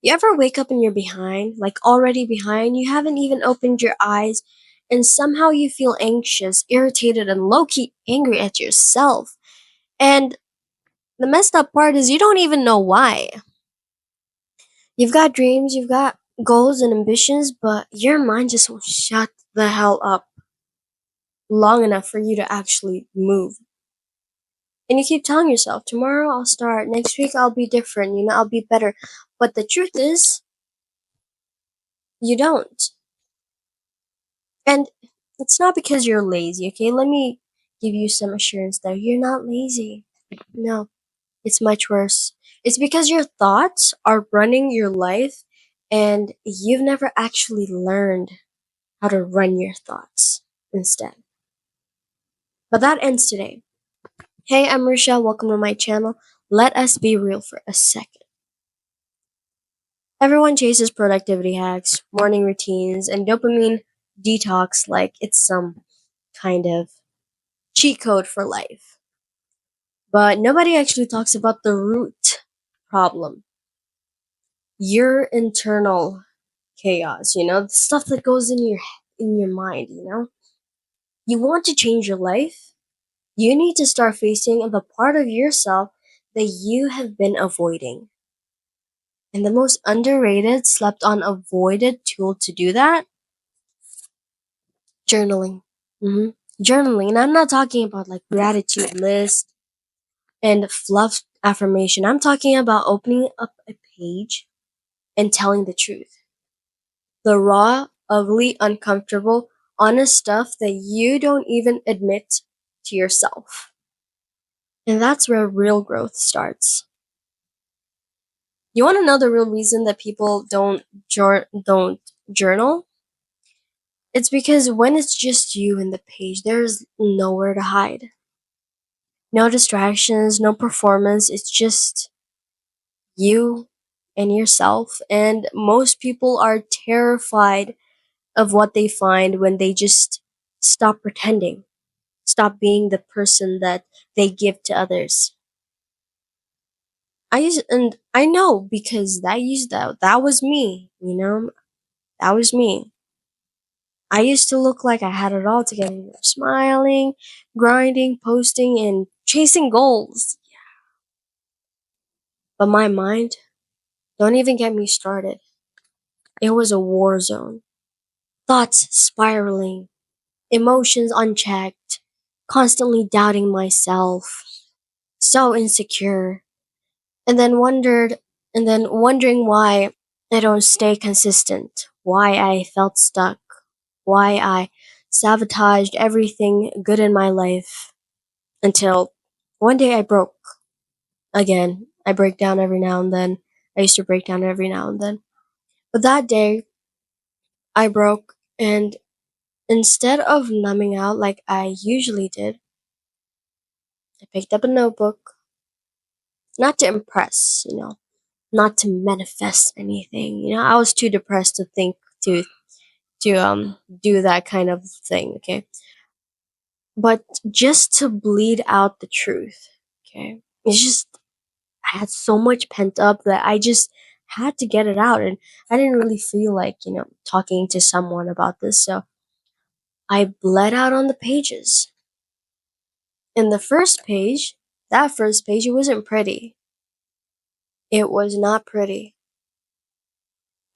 You ever wake up and you're behind, like already behind? You haven't even opened your eyes, and somehow you feel anxious, irritated, and low key angry at yourself. And the messed up part is you don't even know why. You've got dreams, you've got goals and ambitions, but your mind just won't shut the hell up long enough for you to actually move. And you keep telling yourself, tomorrow I'll start, next week I'll be different, I'll be better. But the truth is, you don't. And it's not because you're lazy, okay? Let me give you some assurance there. You're not lazy. No, it's much worse. It's because your thoughts are running your life and you've never actually learned how to run your thoughts instead. But that ends today. Hey, I'm Rochelle. Welcome to my channel. Let us be real for a second. Everyone chases productivity hacks, morning routines, and dopamine detox like it's some kind of cheat code for life. But nobody actually talks about the root problem, your internal chaos, the stuff that goes in your mind. You want to change your life? You need to start facing the part of yourself that you have been avoiding. And the most underrated, slept on, avoided tool to do that, journaling. hmm Journaling. And I'm not talking about like gratitude list and fluff affirmation. I'm talking about opening up a page and telling the truth. The raw, ugly, uncomfortable, honest stuff that you don't even admit to yourself. And that's where real growth starts. You want to know the real reason that people don't journal? It's because when it's just you and the page, there's nowhere to hide. No distractions, no performance. It's just you and yourself. And most people are terrified of what they find when they just stop pretending, stop being the person that they give to others. And I know because that was me. That was me. I used to look like I had it all together, smiling, grinding, posting, and chasing goals. But my mind, don't even get me started. It was a war zone. Thoughts spiraling, emotions unchecked, constantly doubting myself, so insecure, and then wondering why I don't stay consistent, why I felt stuck, why I sabotaged everything good in my life until one day I broke. Again, I break down every now and then. I used to break down every now and then. But that day, I broke, and instead of numbing out like I usually did, I picked up a notebook, not to impress, not to manifest anything. I was too depressed to think to do that kind of thing, okay? But just to bleed out the truth, okay? It's just I had so much pent up that I just had to get it out, and I didn't really feel like, talking to someone about this, so I bled out on the pages. In that first page, it wasn't pretty. It was not pretty.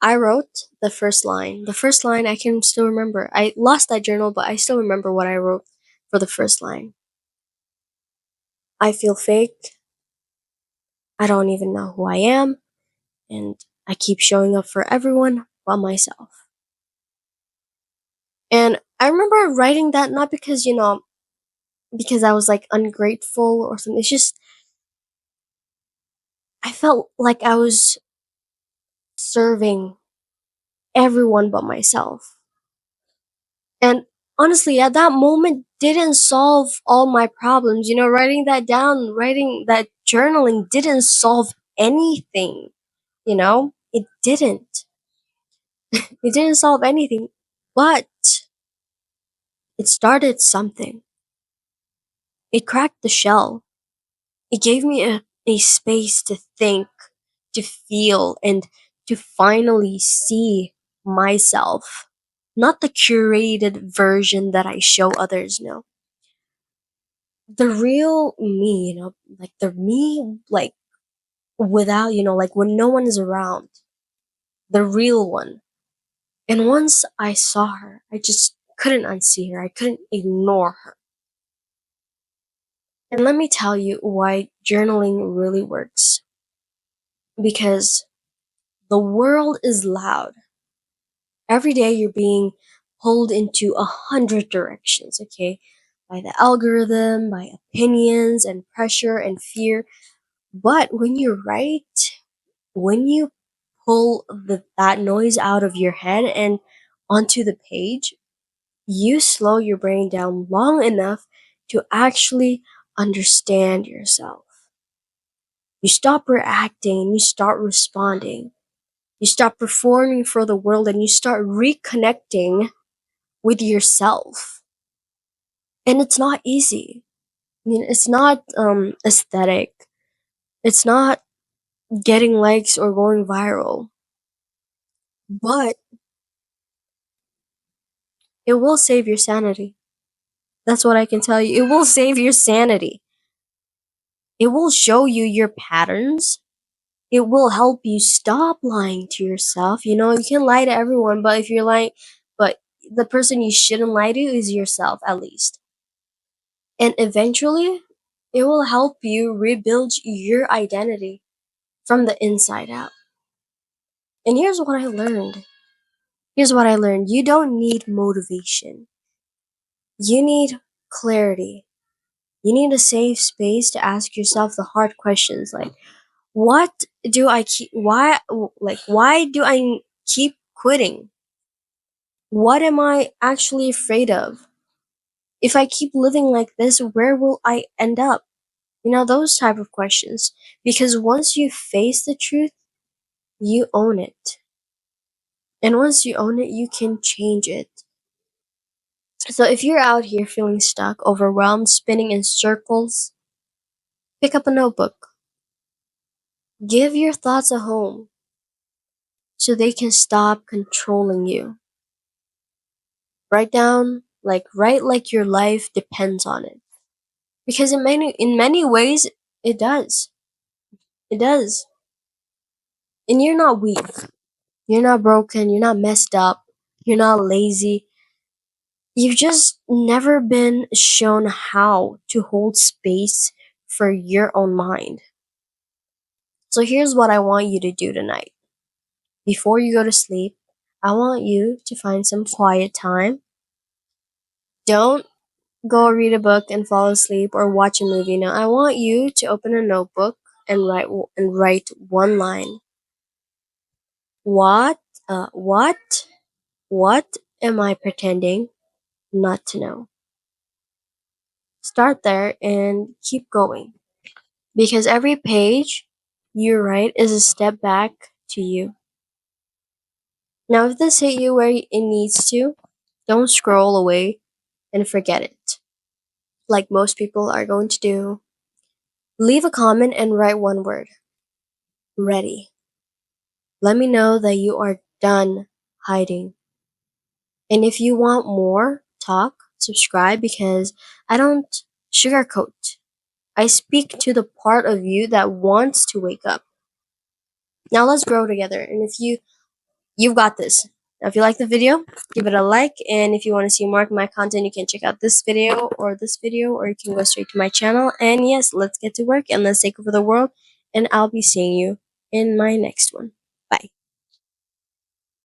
I wrote the first line. The first line I can still remember. I lost that journal, but I still remember what I wrote for the first line. I feel fake. I don't even know who I am. And I keep showing up for everyone but myself. And I remember writing that not because I was like ungrateful or something. It's just, I felt like I was serving everyone but myself. And honestly, at that moment, didn't solve all my problems. Writing that down, writing that journaling didn't solve anything. It didn't. It didn't solve anything, but it started something. It cracked the shell. It gave me a space to think, to feel, and to finally see myself, not the curated version that I show others. No, the real me, like the me, like without, like when no one is around, the real one. And once I saw her, I just couldn't unsee her. I couldn't ignore her. And let me tell you why journaling really works. Because the world is loud. Every day you're being pulled into 100 directions, okay? By the algorithm, by opinions and pressure and fear. But when you write, when you pull that noise out of your head and onto the page, you slow your brain down long enough to actually understand yourself. You stop reacting and you start responding. You stop performing for the world and you start reconnecting with yourself. And it's not easy. I mean, it's not aesthetic. It's not getting likes or going viral. But it will save your sanity. That's what I can tell you. It will save your sanity. It will show you your patterns. It will help you stop lying to yourself. You can lie to everyone, but if you're lying, but the person you shouldn't lie to is yourself, at least. And eventually, it will help you rebuild your identity from the inside out. And here's what I learned. Here's what I learned. You don't need motivation. You need clarity. You need a safe space to ask yourself the hard questions like, what do I keep, why do I keep quitting? What am I actually afraid of? If I keep living like this, where will I end up? Those type of questions. Because once you face the truth, you own it. And once you own it, you can change it. So if you're out here feeling stuck, overwhelmed, spinning in circles, pick up a notebook. Give your thoughts a home so they can stop controlling you. Write like your life depends on it. Because in many ways it does. It does. And you're not weak. You're not broken, you're not messed up, you're not lazy. You've just never been shown how to hold space for your own mind. So here's what I want you to do tonight. Before you go to sleep, I want you to find some quiet time. Don't go read a book and fall asleep or watch a movie. No, I want you to open a notebook and write one line. What what am I pretending not to know? Start there and keep going. Because every page you write is a step back to you. Now, if this hit you where it needs to, don't scroll away and forget it, like most people are going to do. Leave a comment and write one word: ready. Let me know that you are done hiding. And if you want more talk, subscribe because I don't sugarcoat. I speak to the part of you that wants to wake up. Now let's grow together. And if you've got this. Now, if you like the video, give it a like. And if you want to see more of my content, you can check out this video, or you can go straight to my channel. And yes, let's get to work and let's take over the world. And I'll be seeing you in my next one.